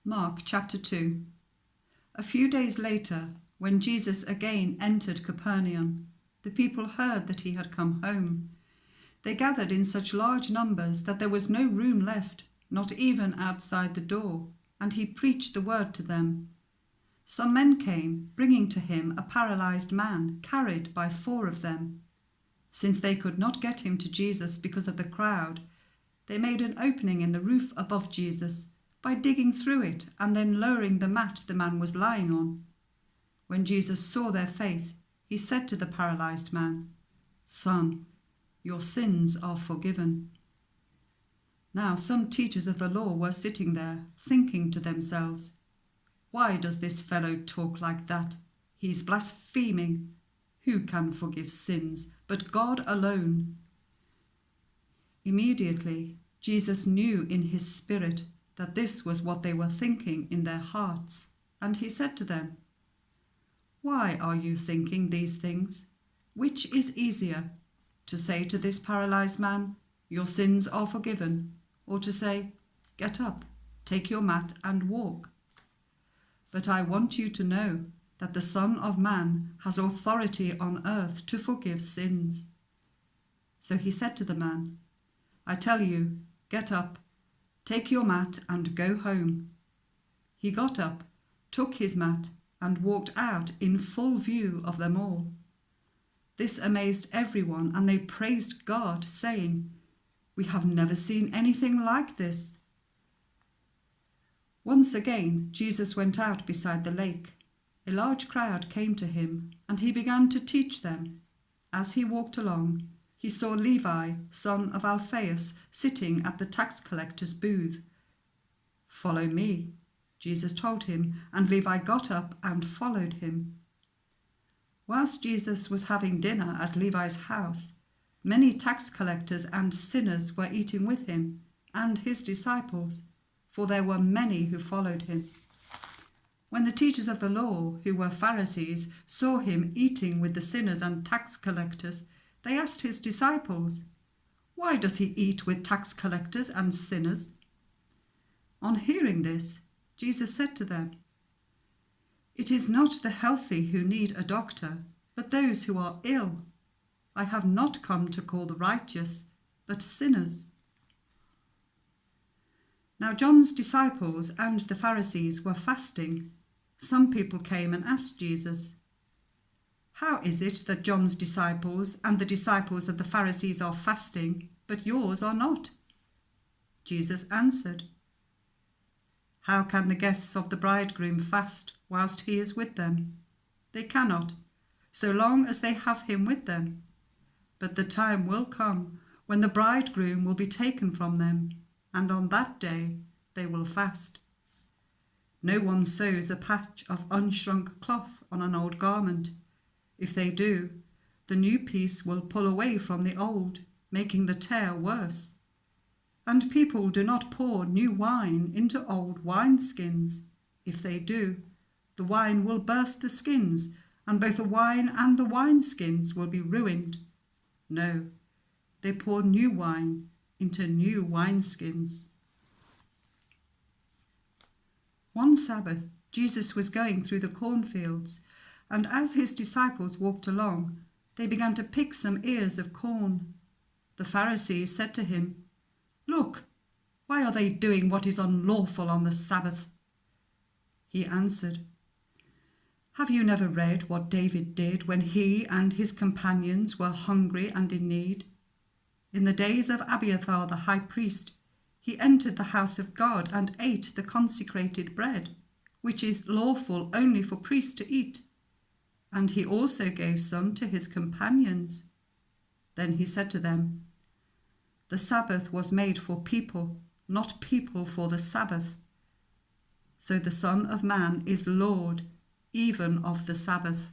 Mark chapter 2. A few days later, when Jesus again entered Capernaum, the people heard that he had come home. They gathered in such large numbers that there was no room left, not even outside the door, and he preached the word to them. Some men came, bringing to him a paralyzed man, carried by 4 of them. Since they could not get him to Jesus because of the crowd, they made an opening in the roof above Jesus by digging through it and then lowering the mat the man was lying on. When Jesus saw their faith, he said to the paralyzed man, "Son, your sins are forgiven." Now some teachers of the law were sitting there, thinking to themselves, "Why does this fellow talk like that? He's blaspheming. Who can forgive sins but God alone?" Immediately, Jesus knew in his spirit that this was what they were thinking in their hearts, and he said to them, "Why are you thinking these things? Which is easier, to say to this paralyzed man, 'Your sins are forgiven,' or to say, 'Get up, take your mat and walk'? But I want you to know that the Son of Man has authority on earth to forgive sins." So he said to the man, "I tell you, get up, take your mat and go home." He got up, took his mat, and walked out in full view of them all. This amazed everyone, and they praised God, saying, "We have never seen anything like this." Once again, Jesus went out beside the lake. A large crowd came to him, and he began to teach them. As he walked along, he saw Levi, son of Alphaeus, sitting at the tax collector's booth. "Follow me," Jesus told him, and Levi got up and followed him. Whilst Jesus was having dinner at Levi's house, many tax collectors and sinners were eating with him and his disciples, for there were many who followed him. When the teachers of the law, who were Pharisees, saw him eating with the sinners and tax collectors, they asked his disciples, "Why does he eat with tax collectors and sinners?" On hearing this, Jesus said to them, "It is not the healthy who need a doctor, but those who are ill. I have not come to call the righteous, but sinners." Now John's disciples and the Pharisees were fasting. Some people came and asked Jesus, "How is it that John's disciples and the disciples of the Pharisees are fasting, but yours are not?" Jesus answered, "How can the guests of the bridegroom fast whilst he is with them? They cannot, so long as they have him with them. But the time will come when the bridegroom will be taken from them, and on that day they will fast. No one sews a patch of unshrunk cloth on an old garment. If they do, the new piece will pull away from the old, making the tear worse. And people do not pour new wine into old wineskins. If they do, the wine will burst the skins, and both the wine and the wineskins will be ruined. No, they pour new wine into new wineskins." One Sabbath, Jesus was going through the cornfields, and as his disciples walked along, they began to pick some ears of corn. The Pharisees said to him, "Look, why are they doing what is unlawful on the Sabbath?" He answered, "Have you never read what David did when he and his companions were hungry and in need? In the days of Abiathar the high priest, he entered the house of God and ate the consecrated bread, which is lawful only for priests to eat. And he also gave some to his companions." Then he said to them, "The Sabbath was made for people, not people for the Sabbath. So the Son of Man is Lord, even of the Sabbath."